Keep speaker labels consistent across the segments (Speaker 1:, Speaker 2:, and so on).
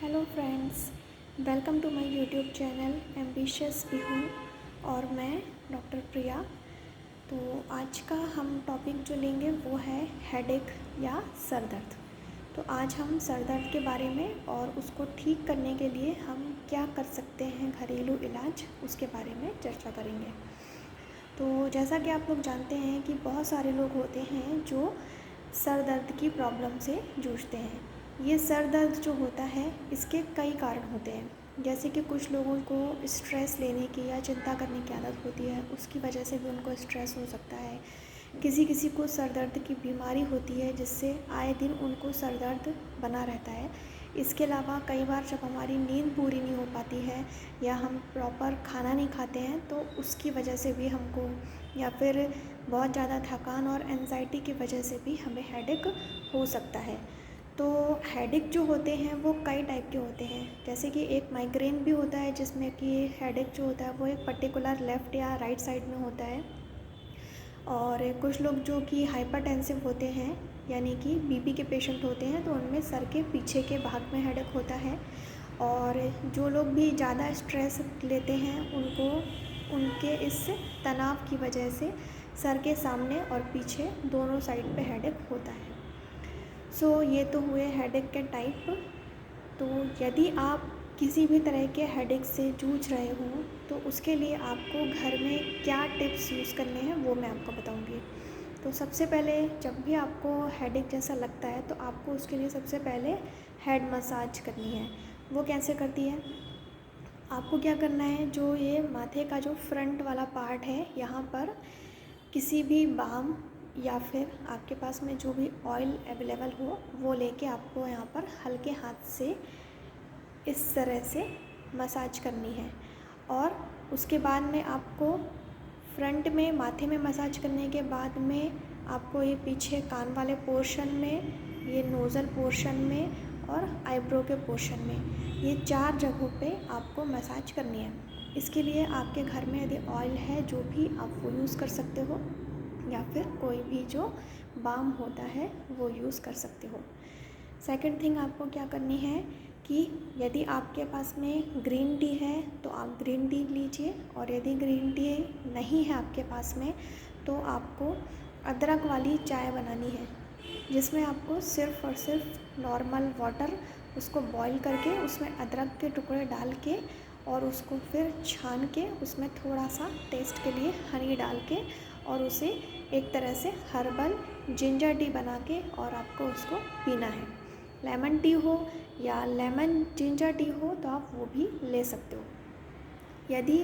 Speaker 1: Hello friends, welcome to my YouTube channel ambitious भी हूँ और मैं डॉक्टर प्रिया। तो आज का हम टॉपिक जो लेंगे वो है हेडेक या सर दर्द। तो आज हम सर दर्द के बारे में और उसको ठीक करने के लिए हम क्या कर सकते हैं, घरेलू इलाज, उसके बारे में चर्चा करेंगे। तो जैसा कि आप लोग जानते हैं कि बहुत सारे लोग होते हैं जो सर दर्द की प्रॉब्लम से जूझते हैं। ये सर दर्द जो होता है इसके कई कारण होते हैं, जैसे कि कुछ लोगों को स्ट्रेस लेने की या चिंता करने की आदत होती है, उसकी वजह से भी उनको स्ट्रेस हो सकता है। किसी किसी को सर दर्द की बीमारी होती है जिससे आए दिन उनको सर दर्द बना रहता है। इसके अलावा कई बार जब हमारी नींद पूरी नहीं हो पाती है या हम प्रॉपर खाना नहीं खाते हैं तो उसकी वजह से भी हमको, या फिर बहुत ज़्यादा थकान और एंजाइटी की वजह से भी हमें हेडेक हो सकता है। तो हेडेक जो होते हैं वो कई टाइप के होते हैं, जैसे कि एक माइग्रेन भी होता है जिसमें कि हेडेक जो होता है वो एक पर्टिकुलर लेफ़्ट या राइट साइड में होता है। और कुछ लोग जो कि हाइपरटेंसिव होते हैं, यानी कि बीपी के पेशेंट होते हैं, तो उनमें सर के पीछे के भाग में हेडेक होता है। और जो लोग भी ज़्यादा स्ट्रेस लेते हैं उनको उनके इस तनाव की वजह से सर के सामने और पीछे दोनों साइड पे हेडेक होता है। ये तो हुए हेडेक के टाइप। तो यदि आप किसी भी तरह के हेडेक से जूझ रहे हो तो उसके लिए आपको घर में क्या टिप्स यूज़ करने हैं वो मैं आपको बताऊंगी। तो सबसे पहले जब भी आपको हेडेक जैसा लगता है तो आपको उसके लिए सबसे पहले हेड मसाज करनी है। वो कैसे करती है? आपको क्या करना है, जो ये माथे का जो फ्रंट वाला पार्ट है यहाँ पर किसी भी बाम या फिर आपके पास में जो भी ऑयल अवेलेबल हो वो लेके आपको यहाँ पर हल्के हाथ से इस तरह से मसाज करनी है। और उसके बाद में आपको फ्रंट में माथे में मसाज करने के बाद में आपको ये पीछे कान वाले पोर्शन में, ये नोज़ल पोर्शन में और आईब्रो के पोर्शन में, ये 4 जगहों पे आपको मसाज करनी है। इसके लिए आपके घर में यदि ऑयल है जो भी आप वो यूज़ कर सकते हो, या फिर कोई भी जो बाम होता है वो यूज़ कर सकते हो। सेकंड थिंग आपको क्या करनी है कि यदि आपके पास में ग्रीन टी है तो आप ग्रीन टी लीजिए, और यदि ग्रीन टी नहीं है आपके पास में तो आपको अदरक वाली चाय बनानी है, जिसमें आपको सिर्फ़ और सिर्फ नॉर्मल वाटर, उसको बॉईल करके उसमें अदरक के टुकड़े डाल के और उसको फिर छान के उसमें थोड़ा सा टेस्ट के लिए हनी डाल के और उसे एक तरह से हर्बल जिंजर टी बना के और आपको उसको पीना है। लेमन टी हो या लेमन जिंजर टी हो तो आप वो भी ले सकते हो। यदि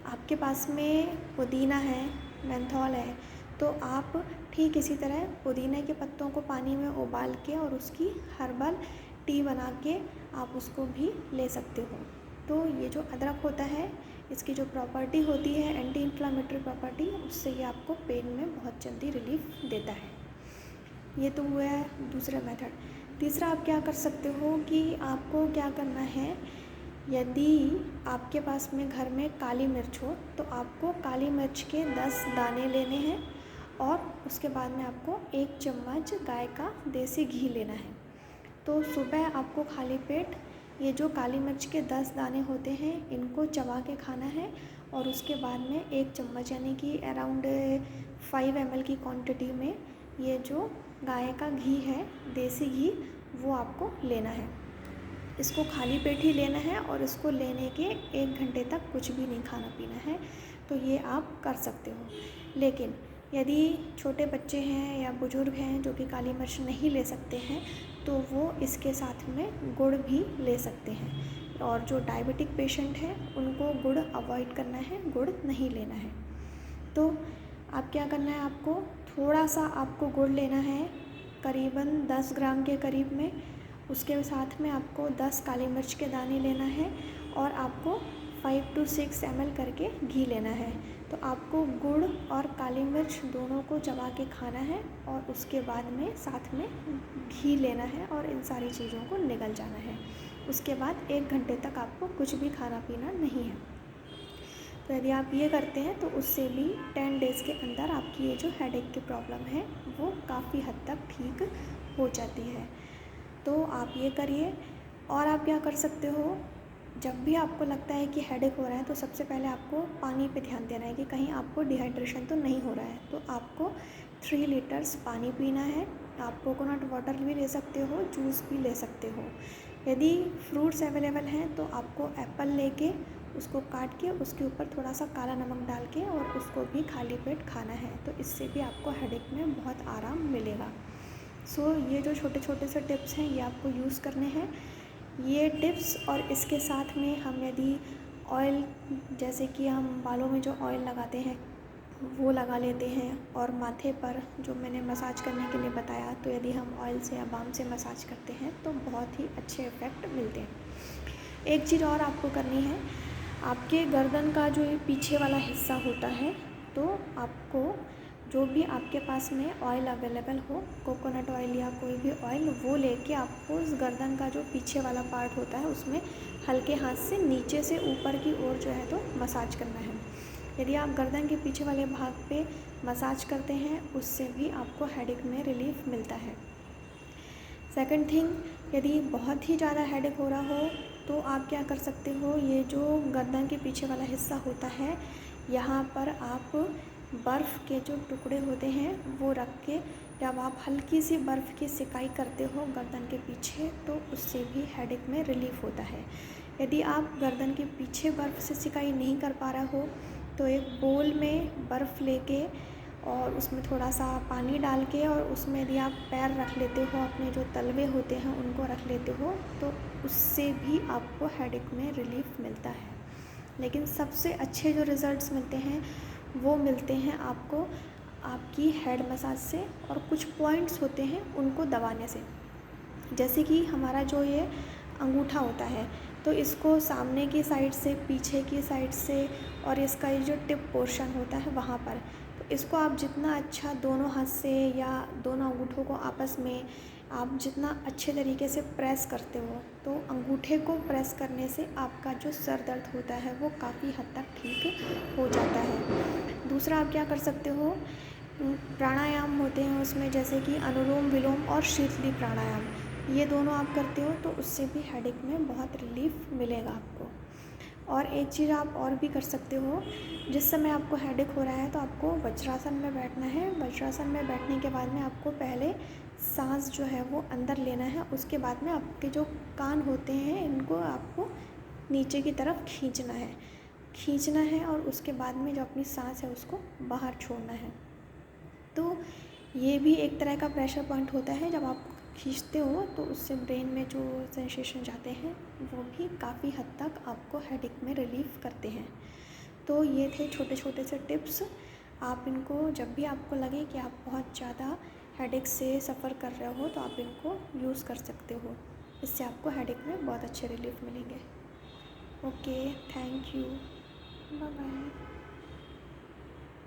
Speaker 1: आपके पास में पुदीना है, मेंथोल है, तो आप ठीक इसी तरह पुदीने के पत्तों को पानी में उबाल के और उसकी हर्बल टी बना के आप उसको भी ले सकते हो। तो ये जो अदरक होता है इसकी जो प्रॉपर्टी होती है एंटी इन्फ्लामेटरी प्रॉपर्टी, उससे ये आपको पेन में बहुत जल्दी रिलीफ देता है। ये तो हुआ है दूसरा मेथड। तीसरा आप क्या कर सकते हो कि आपको क्या करना है, यदि आपके पास में घर में काली मिर्च हो तो आपको काली मिर्च के 10 दाने लेने हैं और उसके बाद में आपको 1 चम्मच गाय का देसी घी लेना है। तो सुबह आपको खाली पेट ये जो काली मिर्च के 10 दाने होते हैं इनको चबा के खाना है, और उसके बाद में 1 चम्मच यानी कि अराउंड 5 ml की क्वांटिटी में ये जो गाय का घी है, देसी घी, वो आपको लेना है। इसको खाली पेट ही लेना है और इसको लेने के 1 घंटे तक कुछ भी नहीं खाना पीना है। तो ये आप कर सकते हो। लेकिन यदि छोटे बच्चे हैं या बुज़ुर्ग हैं जो कि काली मिर्च नहीं ले सकते हैं तो वो इसके साथ में गुड़ भी ले सकते हैं। और जो डायबिटिक पेशेंट हैं उनको गुड़ अवॉइड करना है, गुड़ नहीं लेना है। तो आप क्या करना है, आपको थोड़ा सा आपको गुड़ लेना है, करीबन 10 ग्राम के करीब में। उसके साथ में आपको 10 काली मिर्च के दाने लेना है और आपको 5 to 6 ml करके घी लेना है। तो आपको गुड़ और काली मिर्च दोनों को चबा के खाना है और उसके बाद में साथ में घी लेना है और इन सारी चीज़ों को निगल जाना है। उसके बाद 1 घंटे तक आपको कुछ भी खाना पीना नहीं है। तो यदि आप ये करते हैं तो उससे भी 10 डेज़ के अंदर आपकी ये जो हेडेक की प्रॉब्लम है वो काफ़ी हद तक ठीक हो जाती है। तो आप ये करिए। और आप क्या कर सकते हो, जब भी आपको लगता है कि हेडेक हो रहा है तो सबसे पहले आपको पानी पे ध्यान देना है कि कहीं आपको डिहाइड्रेशन तो नहीं हो रहा है। तो आपको 3 लीटर्स पानी पीना है। आप कोकोनट वाटर भी ले सकते हो, जूस भी ले सकते हो। यदि फ्रूट्स अवेलेबल हैं तो आपको एप्पल लेके उसको काट के उसके ऊपर थोड़ा सा काला नमक डाल के और उसको भी खाली पेट खाना है। तो इससे भी आपको हेडेक में बहुत आराम मिलेगा। सो ये जो छोटे छोटे से टिप्स हैं ये आपको यूज़ करने हैं। ये टिप्स और इसके साथ में हम यदि ऑयल, जैसे कि हम बालों में जो ऑयल लगाते हैं वो लगा लेते हैं, और माथे पर जो मैंने मसाज करने के लिए बताया, तो यदि हम ऑयल से या बाम से मसाज करते हैं तो बहुत ही अच्छे इफ़ेक्ट मिलते हैं। एक चीज़ और आपको करनी है, आपके गर्दन का जो ये पीछे वाला हिस्सा होता है, तो आपको जो भी आपके पास में ऑयल अवेलेबल हो, कोकोनट ऑयल या कोई भी ऑयल, वो लेके आपको उस गर्दन का जो पीछे वाला पार्ट होता है उसमें हल्के हाथ से नीचे से ऊपर की ओर जो है तो मसाज करना है। यदि आप गर्दन के पीछे वाले भाग पे मसाज करते हैं उससे भी आपको हेडेक में रिलीफ मिलता है। सेकंड थिंग, यदि बहुत ही ज़्यादा हेडेक हो रहा हो तो आप क्या कर सकते हो, ये जो गर्दन के पीछे वाला हिस्सा होता है यहाँ पर आप बर्फ़ के जो टुकड़े होते हैं वो रख के जब आप हल्की सी बर्फ़ की सिकाई करते हो गर्दन के पीछे तो उससे भी हेडेक में रिलीफ़ होता है। यदि आप गर्दन के पीछे बर्फ़ से सिकाई नहीं कर पा रहा हो तो एक बोल में बर्फ़ लेके और उसमें थोड़ा सा पानी डाल के और उसमें यदि आप पैर रख लेते हो, अपने जो तलवे होते हैं उनको रख लेते हो, तो उससे भी आपको हेडेक में रिलीफ़ मिलता है। लेकिन सबसे अच्छे जो रिज़ल्ट्स मिलते हैं वो मिलते हैं आपको आपकी हेड मसाज से, और कुछ पॉइंट्स होते हैं उनको दबाने से। जैसे कि हमारा जो ये अंगूठा होता है तो इसको सामने की साइड से, पीछे की साइड से, और इसका ये जो टिप पोर्शन होता है वहाँ पर, तो इसको आप जितना अच्छा दोनों हाथ से या दोनों अंगूठों को आपस में आप जितना अच्छे तरीके से प्रेस करते हो, तो अंगूठे को प्रेस करने से आपका जो सर दर्द होता है वो काफ़ी हद तक ठीक हो जाता है। दूसरा आप क्या कर सकते हो, प्राणायाम होते हैं उसमें, जैसे कि अनुलोम विलोम और शीतली प्राणायाम, ये दोनों आप करते हो तो उससे भी हेडेक में बहुत रिलीफ मिलेगा आपको। और एक चीज़ आप और भी कर सकते हो, जिस समय आपको हेडेक हो रहा है तो आपको वज्रासन में बैठना है। वज्रासन में बैठने के बाद में आपको पहले सांस जो है वो अंदर लेना है, उसके बाद में आपके जो कान होते हैं इनको आपको नीचे की तरफ खींचना है और उसके बाद में जो अपनी सांस है उसको बाहर छोड़ना है। तो ये भी एक तरह का प्रेशर पॉइंट होता है, जब आप खींचते हो तो उससे ब्रेन में जो सेंसेशन जाते हैं वो भी काफ़ी हद तक आपको हेडेक में रिलीफ़ करते हैं। तो ये थे छोटे छोटे से टिप्स, आप इनको जब भी आपको लगे कि आप बहुत ज़्यादा हेडेक से सफ़र कर रहे हो तो आप इनको यूज़ कर सकते हो। इससे आपको हेडेक में बहुत अच्छे रिलीफ मिलेंगे। Okay, thank you, bye bye.